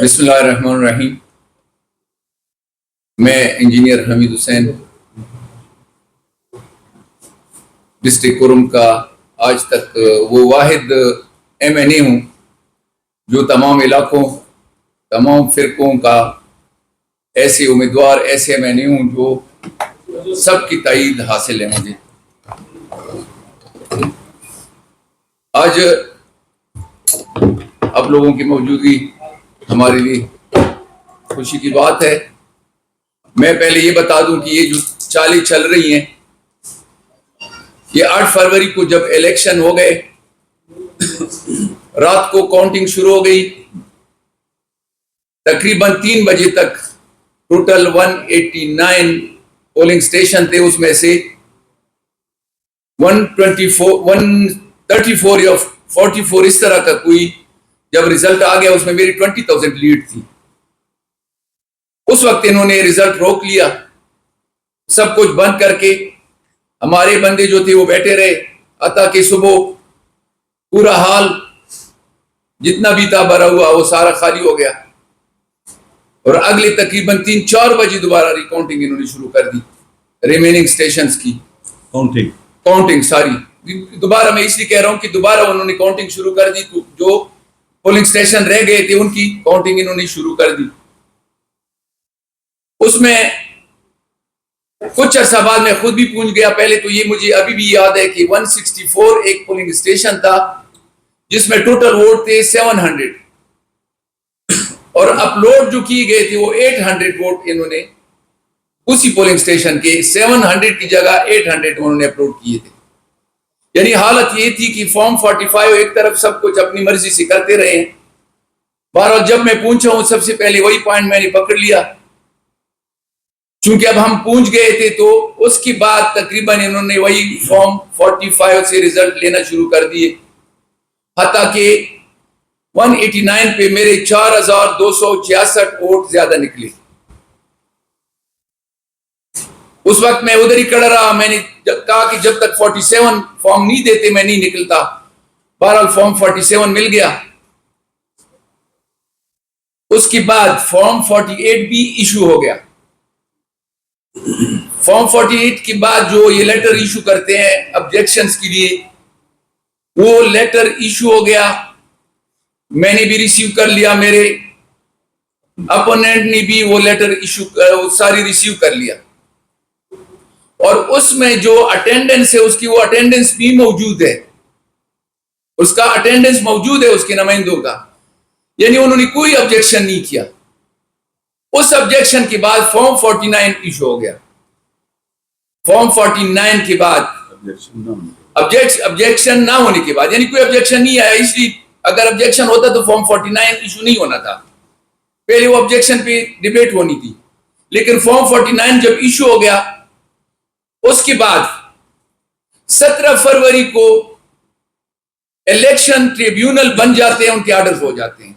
بسم اللہ الرحمن الرحیم. میں انجینئر حمید حسین ڈسٹرکٹ کرم کا آج تک وہ واحد ایم این اے ہوں جو تمام علاقوں تمام فرقوں کا ایسے امیدوار ایسے ایم این اے ہوں جو سب کی تائید حاصل ہے مجھے. آج آپ لوگوں کی موجودگی ہمارے لیے خوشی کی بات ہے. میں پہلے یہ بتا دوں کہ یہ جو چالیں چل رہی ہیں یہ 8 فروری کو جب الیکشن ہو گئے رات کو کاؤنٹنگ شروع ہو گئی. تقریباً 3 بجے تک ٹوٹل 189 پولنگ سٹیشن تھے. اس میں سے 134 یا 44 اس طرح کا کوئی جب ریزلٹ آ گیا اس میں میری 20,000 لیڈ تھی. اس وقت انہوں نے ریزلٹ روک لیا, سب کچھ بند کر کے. ہمارے بندے جو تھے وہ بیٹھے رہے حتیٰ کہ صبح پورا حال جتنا بھی تھا بھرا ہوا وہ سارا خالی ہو گیا اور اگلے تقریباً 3-4 بجے دوبارہ ریکاؤنٹنگ انہوں نے شروع کر دی. ریمیننگ سٹیشنز کی کاؤنٹنگ ساری دوبارہ, میں اس لیے کہہ رہا ہوں کہ دوبارہ انہوں نے کاؤنٹنگ شروع کر دی. جو پولنگ سٹیشن رہ گئے تھے ان کی کاؤنٹنگ انہوں نے شروع کر دی. اس میں کچھ عرصہ بعد میں خود بھی پہنچ گیا. پہلے تو یہ مجھے ابھی بھی یاد ہے کہ 164 ایک پولنگ سٹیشن تھا جس میں ٹوٹل ووٹ تھے 700 اور اپلوڈ جو کیے گئے تھے وہ 800 ووٹ انہوں نے اسی پولنگ سٹیشن کے 700 کی جگہ 800 انہوں نے اپلوڈ کیے تھے. یعنی حالت یہ تھی کہ فارم 45 ایک طرف سب کچھ اپنی مرضی سے کرتے رہے ہیں. بہرحال جب میں پہنچا ہوں سب سے پہلے وہی پوائنٹ میں نے پکڑ لیا. چونکہ اب ہم پہنچ گئے تھے تو اس کے بعد تقریباً انہوں نے وہی فارم 45 سے ریزلٹ لینا شروع کر دیے حتیٰ کہ 189 پہ میرے 4,266 ووٹ زیادہ نکلے. اس وقت میں ادھر ہی کڑا رہا. میں نے کہا کہ جب تک 47 فارم نہیں دیتے میں نہیں نکلتا. بہرحال فارم 47 مل گیا. اس کے بعد فارم 48 بھی ایشو ہو گیا. فارم 48 کے بعد جو یہ لیٹر ایشو کرتے ہیں آبجیکشنز کے لیے وہ لیٹر ایشو ہو گیا. میں نے بھی ریسیو کر لیا, میرے اپوننٹ نے بھی وہ لیٹر ایشو ساری ریسیو کر لیا. اور اس میں جو اٹینڈنس ہے اس کی وہ اٹینڈنس بھی موجود ہے, اس کا اٹینڈنس موجود ہے اس کے نمائندوں کا. یعنی انہوں نے کوئی آبجیکشن نہیں کیا. اس آبجیکشن کے بعد فارم 49 ایشو ہو گیا. فارم 49 کے بعد آبجیکشن نہ ہونے کے بعد یعنی کوئی آبجیکشن نہیں آیا. اس لیے اگر آبجیکشن ہوتا تو فارم 49 ایشو نہیں ہونا تھا. پہلے وہ آبجیکشن پہ ڈیبیٹ ہونی تھی. لیکن فارم 49 جب ایشو ہو گیا اس کے بعد 17 فروری کو الیکشن ٹریبیونل بن جاتے ہیں, ان کے آرڈرز ہو جاتے ہیں.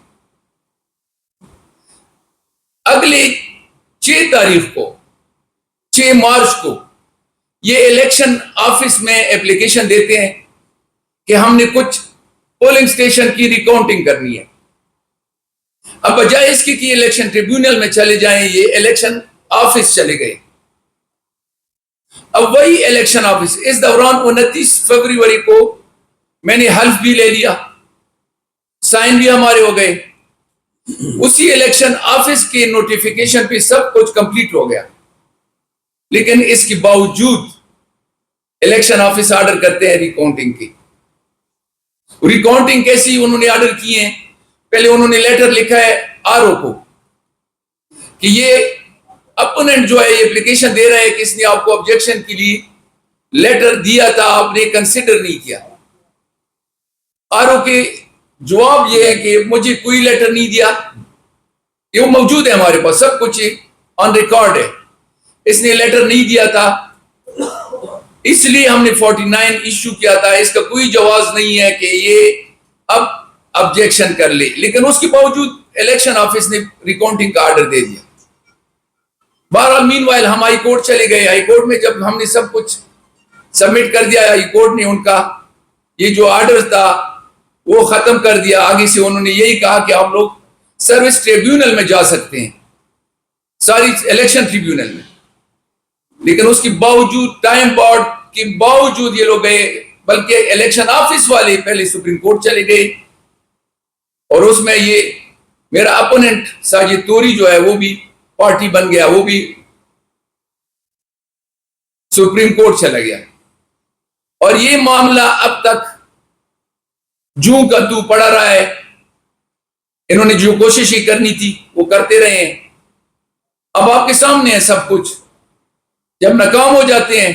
اگلے 6 تاریخ کو 6 مارچ کو یہ الیکشن آفس میں اپلیکیشن دیتے ہیں کہ ہم نے کچھ پولنگ سٹیشن کی ریکاؤنٹنگ کرنی ہے. اب بجائے اس کی کہ الیکشن ٹریبیونل میں چلے جائیں یہ الیکشن آفس چلے گئے. اب وہی الیکشن آفس اس دوران 29 فروری کو میں نے حلف بھی لے لیا, سائن بھی ہمارے ہو گئے. اسی الیکشن آفس کے نوٹیفیکیشن پہ سب کچھ کمپلیٹ ہو گیا. لیکن اس کے باوجود الیکشن آفس آرڈر کرتے ہیں ریکاؤنٹنگ کی. ریکاؤنٹنگ کیسی انہوں نے آرڈر کی ہیں؟ پہلے انہوں نے لیٹر لکھا ہے آر او کو کہ یہ اپوننٹ جو ہے یہ اپلیکیشن دے رہا ہے کہ اس نے آپ کو آبجیکشن کے لیے لیٹر دیا تھا, آپ نے کنسیڈر نہیں کیا. آر او کے جواب یہ ہے کہ مجھے کوئی لیٹر نہیں دیا, یہ وہ موجود ہے ہمارے پاس سب کچھ آن ریکارڈ ہے. اس نے لیٹر نہیں دیا تھا اس لیے ہم نے 49 ایشو کیا تھا. اس کا کوئی جواز نہیں ہے کہ یہ اب آبجیکشن کر لے. لیکن اس کے باوجود الیکشن آفس نے ریکاؤنٹنگ کا آرڈر دے دیا. بہرحال مین وائل ہم ہائی کورٹ چلے گئے. ہائی کورٹ میں جب ہم نے سب کچھ سبمٹ کر دیا ہائی کورٹ نے ان کا یہ جو آرڈر تھا وہ ختم کر دیا. آگے سے انہوں نے یہی کہا کہ ہم لوگ سروس ٹریبیونل میں جا سکتے ہیں, ساری الیکشن ٹریبیونل میں, لیکن اس کے باوجود ٹائم بارڈ کے باوجود یہ لوگ گئے, بلکہ الیکشن آفس والے پہلے سپریم کورٹ چلے گئے, اور اس میں یہ میرا اپوننٹ ساجد توری جو ہے وہ بھی پارٹی بن گیا, وہ بھی سپریم کورٹ چلا گیا. اور یہ معاملہ اب تک جوں کا تو پڑا رہا ہے. انہوں نے جو کوششیں کرنی تھی وہ کرتے رہے ہیں. اب آپ کے سامنے ہے سب کچھ. جب ناکام ہو جاتے ہیں,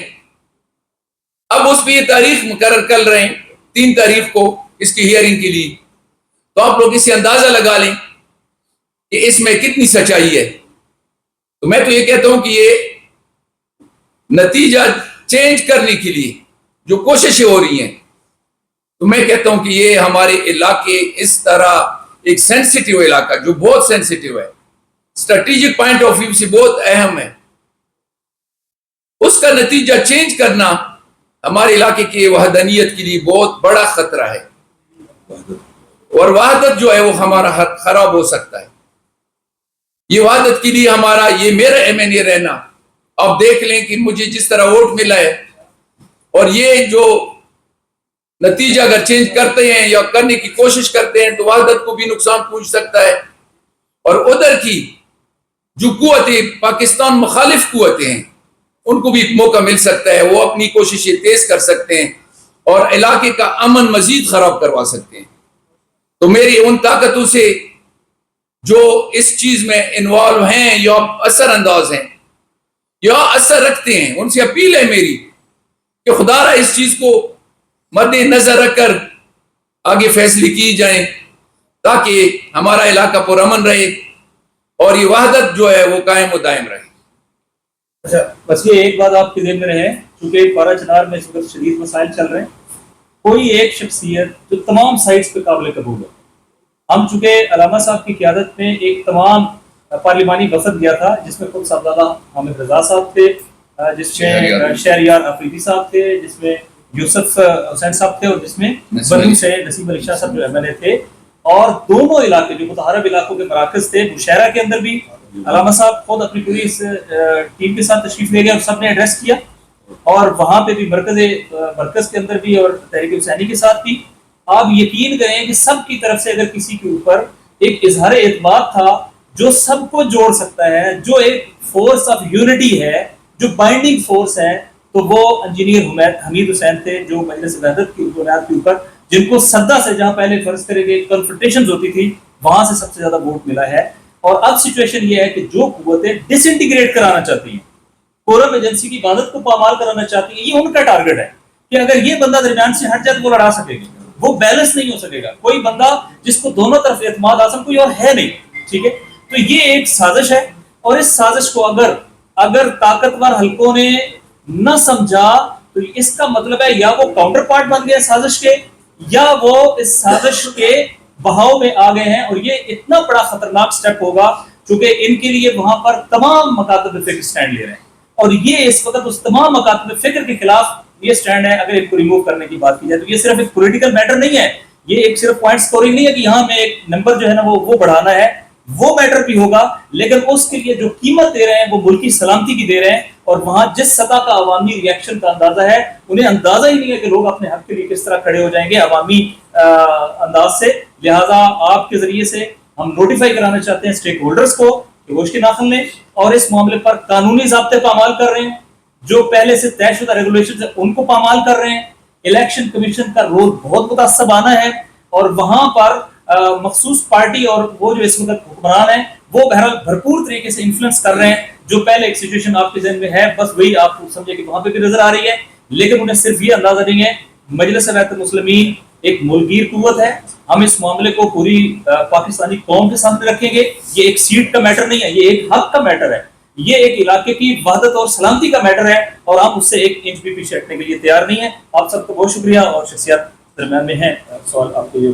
اب اس پہ یہ تاریخ مقرر کر رہے ہیں 3 تاریخ کو اس کی ہیئرنگ کے لیے, تو آپ لوگ اس سے اندازہ لگا لیں کہ اس میں کتنی سچائی ہے. تو میں تو یہ کہتا ہوں کہ یہ نتیجہ چینج کرنے کے لیے جو کوششیں ہو رہی ہیں, تو میں کہتا ہوں کہ یہ ہمارے علاقے اس طرح ایک سینسیٹیو علاقہ جو بہت سینسیٹیو ہے, اسٹریٹجک پوائنٹ آف ویو سے بہت اہم ہے, اس کا نتیجہ چینج کرنا ہمارے علاقے کی وحدانیت کے لیے بہت بڑا خطرہ ہے, اور وحدت جو ہے وہ ہمارا خراب ہو سکتا ہے. یہ وحدت کے لیے ہمارا یہ میرا MNA رہنا, آپ دیکھ لیں کہ مجھے جس طرح ووٹ ملا ہے, اور یہ جو نتیجہ اگر چینج کرتے ہیں یا کرنے کی کوشش کرتے ہیں تو وحدت کو بھی نقصان پہنچ سکتا ہے, اور ادھر کی جو قوتیں پاکستان مخالف قوتیں ہیں ان کو بھی ایک موقع مل سکتا ہے, وہ اپنی کوششیں تیز کر سکتے ہیں اور علاقے کا امن مزید خراب کروا سکتے ہیں. تو میری ان طاقتوں سے جو اس چیز میں انوالو ہیں یا اثر انداز ہیں یا اثر رکھتے ہیں, ان سے اپیل ہے میری کہ خدا را اس چیز کو مد نظر رکھ کر آگے فیصلے کی جائیں تاکہ ہمارا علاقہ پرامن رہے اور یہ وحدت جو ہے وہ قائم و دائم رہے. اچھا, بس یہ ایک بات آپ کے ذہن میں رہے, چونکہ پارا چنار میں اس وقت شدید مسائل چل رہے ہیں, کوئی ایک شخصیت جو تمام سائٹس پہ قابل قبول ہے. ہم چونکہ علامہ صاحب کی قیادت میں ایک تمام پارلیمانی وفد گیا تھا جس میں خود صاحبزادہ حامد رضا صاحب تھے, جس میں شہریار افریدی صاحب تھے, جس میں یوسف حسین صاحب تھے, اور جس میں بنو سے نسیم علی شاہ صاحب جو MLA تھے. اور دونوں علاقے جو متحرب علاقوں کے مراکز تھے, بشیرہ کے اندر بھی علامہ صاحب خود اپنی پوری اس ٹیم کے ساتھ تشریف لے گئے اور سب نے ایڈریس کیا, اور وہاں پہ بھی مرکز کے اندر بھی اور تحریک حسینی کے ساتھ بھی. آپ یقین کریں کہ سب کی طرف سے اگر کسی کے اوپر ایک اظہار اعتماد تھا جو سب کو جوڑ سکتا ہے, جو ایک فورس آف یونٹی ہے, جو بائنڈنگ فورس ہے, تو وہ انجینئر حمید حسین تھے, جو مجلس وحدت کی بنیاد کے اوپر جن کو سدا سے جہاں پہلے فرض کریں کہ کنفرنٹیشنز ہوتی تھی وہاں سے سب سے زیادہ ووٹ ملا ہے. اور اب سچویشن یہ ہے کہ جو قوتیں ڈس انٹیگریٹ کرانا چاہتی ہیں, کورم ایجنسی کی عبادت کو پامال کرانا چاہتی ہیں, یہ ان کا ٹارگٹ ہے کہ اگر یہ بندہ درمیان سے ہٹ جائے تو وہ لڑا سکے گا, وہ بیلنس نہیں ہو سکے گا. کوئی بندہ جس کو دونوں طرف اعتماد حاصل کوئی اور ہے نہیں, ٹھیک ہے. تو یہ ایک سازش ہے, اور اس سازش کو اگر طاقتور حلقوں نے نہ سمجھا تو اس کا مطلب ہے یا وہ کاؤنٹر پارٹ بن گئے سازش کے, یا وہ اس سازش کے بہاؤ میں آ گئے ہیں. اور یہ اتنا بڑا خطرناک سٹیپ ہوگا چونکہ ان کے لیے وہاں پر تمام مکاتب فکر سٹینڈ لے رہے ہیں, اور یہ اس وقت اس تمام مکاتب فکر کے خلاف یہ سٹینڈ ہے. اگر ان کو ریموو کرنے کی بات کی جائے تو یہ صرف ایک پولیٹیکل میٹر نہیں ہے, یہ ایک صرف پوائنٹ سکورنگ نہیں ہے کہ یہاں میں ایک نمبر جو ہے نا وہ بڑھانا ہے, وہ میٹر بھی ہوگا, لیکن اس کے لیے جو قیمت دے رہے ہیں وہ ملکی سلامتی کی دے رہے ہیں. اور وہاں جس سطح کا عوامی ریئیکشن کا اندازہ ہے, انہیں اندازہ ہی نہیں ہے کہ لوگ اپنے حق کے لیے کس طرح کھڑے ہو جائیں گے عوامی انداز سے. لہٰذا آپ کے ذریعے سے ہم نوٹیفائی کرانا چاہتے ہیں اسٹیک ہولڈرز کو کہ وہ اس کی ناخن لیں اور اس معاملے پر قانونی ضابطے پامال کر رہے ہیں, جو پہلے سے طے شدہ ریگولیشنز ہیں ان کو پامال کر رہے ہیں. الیکشن کمیشن کا رول بہت متعصبانہ ہے, اور وہاں پر مخصوص پارٹی اور وہ جو اس وقت حکمران ہیں وہ بہرحال بھرپور طریقے سے انفلوئنس کر رہے ہیں. جو پہلے ایک سچویشن آپ کے ذہن میں ہے بس وہی آپ سمجھے کہ وہاں پہ بھی نظر آ رہی ہے, لیکن انہیں صرف یہ اندازہ نہیں ہے. مجلس وحدت المسلمین ایک ملگیر قوت ہے, ہم اس معاملے کو پوری پاکستانی قوم کے سامنے رکھیں گے. یہ ایک سیٹ کا میٹر نہیں ہے, یہ ایک حق کا میٹر ہے, یہ ایک علاقے کی وحدت اور سلامتی کا میٹر ہے, اور آپ اس سے ایک انچ بھی پیچھے ہٹنے کے لیے تیار نہیں ہیں. آپ سب کو بہت شکریہ, اور شخصیات درمیان میں ہیں. سوال آپ کو یہ